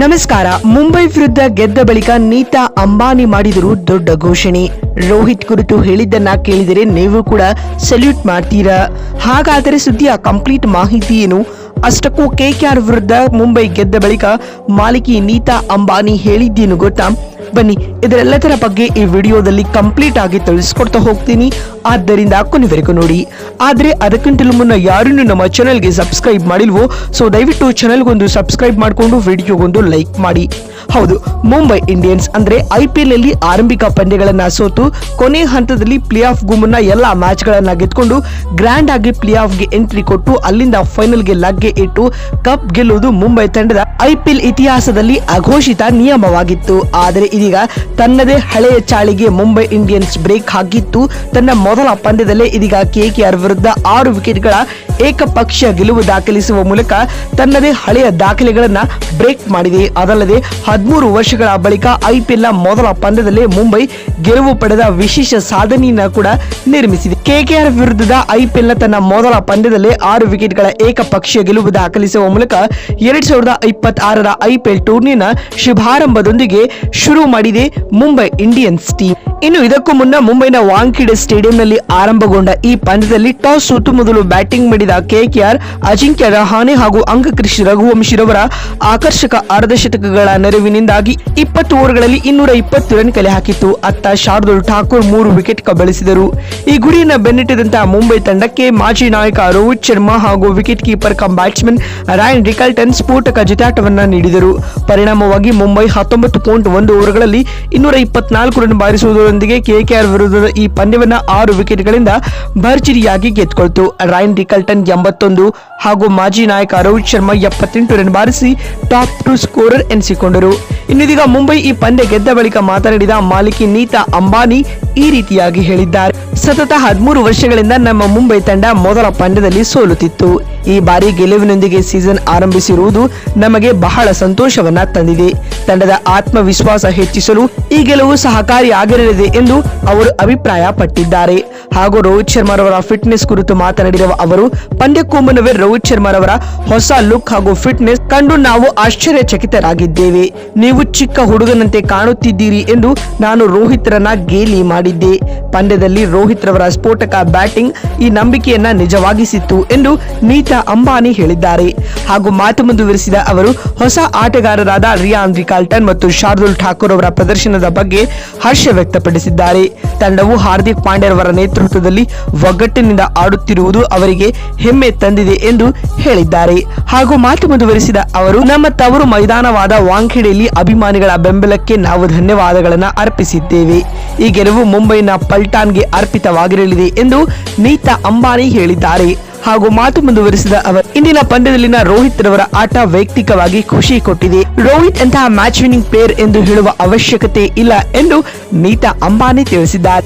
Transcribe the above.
ನಮಸ್ಕಾರ. ಮುಂಬೈ ವಿರುದ್ಧ ಗೆದ್ದ ಬಳಿಕ ನೀತಾ ಅಂಬಾನಿ ಮಾಡಿದರು ದೊಡ್ಡ ಘೋಷಣೆ. ರೋಹಿತ್ ಕುರಿತು ಹೇಳಿದ್ದನ್ನ ಕೇಳಿದರೆ ನೀವು ಕೂಡ ಸಲ್ಯೂಟ್ ಮಾಡ್ತೀರಾ. ಹಾಗಾದರೆ ಸುದ್ದಿಯ ಕಂಪ್ಲೀಟ್ ಮಾಹಿತಿ ಏನು? ಅಷ್ಟಕ್ಕೂ ಕೆಕೆಆರ್ ವಿರುದ್ಧ ಮುಂಬೈ ಗೆದ್ದ ಬಳಿಕ ಮಾಲಿಕಿ ನೀತಾ ಅಂಬಾನಿ ಹೇಳಿದ್ದೇನು ಗೊತ್ತಾ? ಬನ್ನಿ ಇದರೆಲ್ಲದರ ಬಗ್ಗೆ ಈ ವಿಡಿಯೋದಲ್ಲಿ ಕಂಪ್ಲೀಟ್ ಆಗಿ ತಿಳಿಸ್ಕೊಡ್ತಾ ಹೋಗ್ತೀನಿ. ಆದ್ದರಿಂದ ಕೊನೆವರೆಗೂ ನೋಡಿ. ಆದ್ರೆ ಅದಕ್ಕಿಂತಲೂ ಮುನ್ನ ಯಾರನ್ನು ನಮ್ಮ ಚಾನೆಲ್ಗೆ ಸಬ್ಸ್ಕ್ರೈಬ್ ಮಾಡಿಲ್ವೋ ದಯವಿಟ್ಟು ಚಾನೆಲ್ಗೊಂದು ಸಬ್ಸ್ಕ್ರೈಬ್ ಮಾಡಿಕೊಂಡು ವಿಡಿಯೋಗೊಂದು ಲೈಕ್ ಮಾಡಿ. ಹೌದು, ಮುಂಬೈ ಇಂಡಿಯನ್ಸ್ ಅಂದ್ರೆ IPL ಅಲ್ಲಿ ಆರಂಭಿಕ ಪಂದ್ಯಗಳನ್ನ ಸೋತು ಕೊನೆ ಹಂತದಲ್ಲಿ ಪ್ಲೇ ಆಫ್ ಗೂ ಮುನ್ನ ಎಲ್ಲಾ ಮ್ಯಾಚ್ ಗಳನ್ನ ಗೆದ್ಕೊಂಡು ಗ್ರ್ಯಾಂಡ್ ಆಗಿ ಪ್ಲೇ ಆಫ್ ಗೆ ಎಂಟ್ರಿ ಕೊಟ್ಟು ಅಲ್ಲಿಂದ ಫೈನಲ್ ಗೆ ಲಗ್ಗೆ ಇಟ್ಟು ಕಪ್ ಗೆಲ್ಲುವುದು ಮುಂಬೈ ತಂಡದ IPL ಇತಿಹಾಸದಲ್ಲಿ ಅಘೋಷಿತ ನಿಯಮವಾಗಿತ್ತು. ಆದರೆ ಇದೀಗ ತನ್ನದೇ ಹಳೆಯ ಚಾಳಿಗೆ ಮುಂಬೈ ಇಂಡಿಯನ್ಸ್ ಬ್ರೇಕ್ ಹಾಕಿತ್ತು. ತನ್ನ ಮೊದಲ ಪಂದ್ಯದಲ್ಲೇ ಇದೀಗ KKR ವಿರುದ್ಧ 6 ವಿಕೆಟ್ಗಳ ಏಕಪಕ್ಷೀಯ ಗೆಲುವು ದಾಖಲಿಸುವ ಮೂಲಕ ತನ್ನದೇ ಹಳೆಯ ದಾಖಲೆಗಳನ್ನ ಬ್ರೇಕ್ ಮಾಡಿದೆ. ಅದಲ್ಲದೆ 13 ವರ್ಷಗಳ ಬಳಿಕ IPL ನ ಮೊದಲ ಪಂದ್ಯದಲ್ಲೇ ಮುಂಬೈ ಗೆಲುವು ಪಡೆದ ವಿಶೇಷ ಸಾಧನೆಯನ್ನ ಕೂಡ ನಿರ್ಮಿಸಿದೆ. KKR ವಿರುದ್ಧದ IPL ನ ತನ್ನ ಮೊದಲ ಪಂದ್ಯದಲ್ಲೇ 6 ವಿಕೆಟ್ಗಳ ಏಕಪಕ್ಷೀಯ ಗೆಲುವು ದಾಖಲಿಸುವ ಮೂಲಕ 2026ರ IPL ಟೂರ್ನಿನ ಶುಭಾರಂಭದೊಂದಿಗೆ ಶುರು ಮಾಡಿದೆ ಮುಂಬೈ ಇಂಡಿಯನ್ಸ್ ಟೀಮ್. ಇನ್ನು ಇದಕ್ಕೂ ಮುನ್ನ ಮುಂಬೈನ ವಾಂಖೇಡೆ ಸ್ಟೇಡಿಯಂನಲ್ಲಿ ಆರಂಭಗೊಂಡ ಈ ಪಂದ್ಯದಲ್ಲಿ ಟಾಸ್ ಸೋತು ಮೊದಲು ಬ್ಯಾಟಿಂಗ್ ಮಾಡಿದ KKR ಅಜಿಂಕ್ಯ ರಹಾನೆ ಹಾಗೂ ಅಂಕಕೃಷಿ ರಘುವಂಶಿರವರ ಆಕರ್ಷಕ ಅರ್ಧಶತಕಗಳ ನೆರವಿನಿಂದಾಗಿ 20 ಓವರ್ಗಳಲ್ಲಿ 220 ರನ್ ಕಲೆ ಹಾಕಿತ್ತು. ಅತ್ತ ಶಾರ್ದೂಲ್ ಠಾಕೂರ್ 3 ವಿಕೆಟ್ ಕಬಳಿಸಿದರು. ಈ ಗುರಿಯನ್ನ ಬೆನ್ನಟ್ಟಿದಂತಹ ಮುಂಬೈ ತಂಡಕ್ಕೆ ಮಾಜಿ ನಾಯಕ ರೋಹಿತ್ ಶರ್ಮಾ ಹಾಗೂ wicket keeper cum batsman Ryan Rickelton ಸ್ಫೋಟಕ ಜೊತೆಯಾಟವನ್ನ ನೀಡಿದರು. ಪರಿಣಾಮವಾಗಿ ಮುಂಬೈ 19.1 ಓವರ್ಗಳಲ್ಲಿ 224 ರನ್ ಬಾರಿಸುವುದರೊಂದಿಗೆ KKR ವಿರುದ್ಧದ ಈ ಪಂದ್ಯವನ್ನ 6 ವಿಕೆಟ್ಗಳಿಂದ ಭರ್ಜರಿಯಾಗಿ ಗೆದ್ದುಕೊಳ್ತು. ರಯಾನ್ ರಿಕಲ್ಟನ್ 81 ಹಾಗೂ ಮಾಜಿ ನಾಯಕ ರೋಹಿತ್ ಶರ್ಮಾ 78 ರನ್ ಬಾರಿಸಿ ಟಾಪ್ 2 ಸ್ಕೋರರ್ ಎನಿಸಿಕೊಂಡರು. ಇನ್ನಿದೀಗ ಮುಂಬೈ ಈ ಪಂದ್ಯ ಗೆದ್ದ ಬಳಿಕ ಮಾತನಾಡಿದ ಮಾಲಿಕಿ ನೀತಾ ಅಂಬಾನಿ ಈ ರೀತಿಯಾಗಿ ಹೇಳಿದ್ದಾರೆ. ಸತತ 13 ವರ್ಷಗಳಿಂದ ನಮ್ಮ ಮುಂಬೈ ತಂಡ ಮೊದಲ ಪಂದ್ಯದಲ್ಲಿ ಸೋಲುತ್ತಿತ್ತು. ಈ ಬಾರಿ ಗೆಲುವಿನೊಂದಿಗೆ ಸೀಸನ್ ಆರಂಭಿಸಿರುವುದು ನಮಗೆ ಬಹಳ ಸಂತೋಷವನ್ನ ತಂದಿದೆ. ತಂಡದ ಆತ್ಮವಿಶ್ವಾಸ ಹೆಚ್ಚಿಸಲು ಈ ಗೆಲುವು ಸಹಕಾರಿಯಾಗಿರಲಿದೆ ಎಂದು ಅವರು ಅಭಿಪ್ರಾಯ ಪಟ್ಟಿದ್ದಾರೆ. ಹಾಗೂ ರೋಹಿತ್ ಶರ್ಮಾರವರ ಫಿಟ್ನೆಸ್ ಕುರಿತು ಮಾತನಾಡಿರುವ ಅವರು, ಪಂದ್ಯಕ್ಕೂ ಮುನ್ನವೇ ರೋಹಿತ್ ಶರ್ಮಾರವರ ಹೊಸ ಲುಕ್ ಹಾಗೂ ಫಿಟ್ನೆಸ್ ಕಂಡು ನಾವು ಆಶ್ಚರ್ಯಚಕಿತರಾಗಿದ್ದೇವೆ. ನೀವು ಚಿಕ್ಕ ಹುಡುಗನಂತೆ ಕಾಣುತ್ತಿದ್ದೀರಿ ಎಂದು ನಾನು ರೋಹಿತ್ ರನ್ನ ಗೇಲಿ ಮಾಡಿದ್ದೆ. ಪಂದ್ಯದಲ್ಲಿ ರೋಹಿತ್ ರವರ ಸ್ಫೋಟಕ ಬ್ಯಾಟಿಂಗ್ ಈ ನಂಬಿಕೆಯನ್ನ ನಿಜವಾಗಿಸಿತ್ತು ಎಂದು ನೀತಾ ಅಂಬಾನಿ ಹೇಳಿದ್ದಾರೆ. ಹಾಗೂ ಮಾತು ಮುಂದುವರಿಸಿದ ಅವರು, ಹೊಸ ಆಟಗಾರರಾದ ರಿಯಾನ್ ರಿಕಾಲ್ಟನ್ ಮತ್ತು ಶಾರ್ದೂಲ್ ಠಾಕೂರ್ ಅವರ ಪ್ರದರ್ಶನದ ಬಗ್ಗೆ ಹರ್ಷ ವ್ಯಕ್ತಪಡಿಸಿದ್ದಾರೆ. ತಂಡವು ಹಾರ್ದಿಕ್ ಪಾಂಡ್ಯರವರ ನೇತೃತ್ವದಲ್ಲಿ ಒಗ್ಗಟ್ಟಿನಿಂದ ಆಡುತ್ತಿರುವುದು ಅವರಿಗೆ ಹೆಮ್ಮೆ ತಂದಿದೆ ಎಂದು ಹೇಳಿದ್ದಾರೆ. ಹಾಗೂ ಮಾತು ಮುಂದುವರಿಸಿದ ಅವರು, ನಮ್ಮ ತವರು ಮೈದಾನವಾದ ವಾಂಖೇಡೆಯಲ್ಲಿ ಅಭಿಮಾನಿಗಳ ಬೆಂಬಲಕ್ಕೆ ನಾವು ಧನ್ಯವಾದಗಳನ್ನು ಅರ್ಪಿಸಿದ್ದೇವೆ. ಈ ಗೆಲುವು ಮುಂಬೈನ ಪಲ್ಟಾನ್ಗೆ ಅರ್ಪಿತವಾಗಿರಲಿದೆ ಎಂದು ನೀತಾ ಅಂಬಾನಿ ಹೇಳಿದ್ದಾರೆ. ಹಾಗೂ ಮಾತು ಮುಂದುವರಿಸಿದ ಅವರು, ಇಂದಿನ ಪಂದ್ಯದಲ್ಲಿನ ರೋಹಿತ್ ರವರ ಆಟ ವೈಯಕ್ತಿಕವಾಗಿ ಖುಷಿ ಕೊಟ್ಟಿದೆ. ರೋಹಿತ್ ಅಂತಹ ಮ್ಯಾಚ್ ವಿನ್ನಿಂಗ್ ಪ್ಲೇಯರ್ ಎಂದು ಹೇಳುವ ಅವಶ್ಯಕತೆ ಇಲ್ಲ ಎಂದು ನೀತಾ ಅಂಬಾನಿ ತಿಳಿಸಿದ್ದಾರೆ.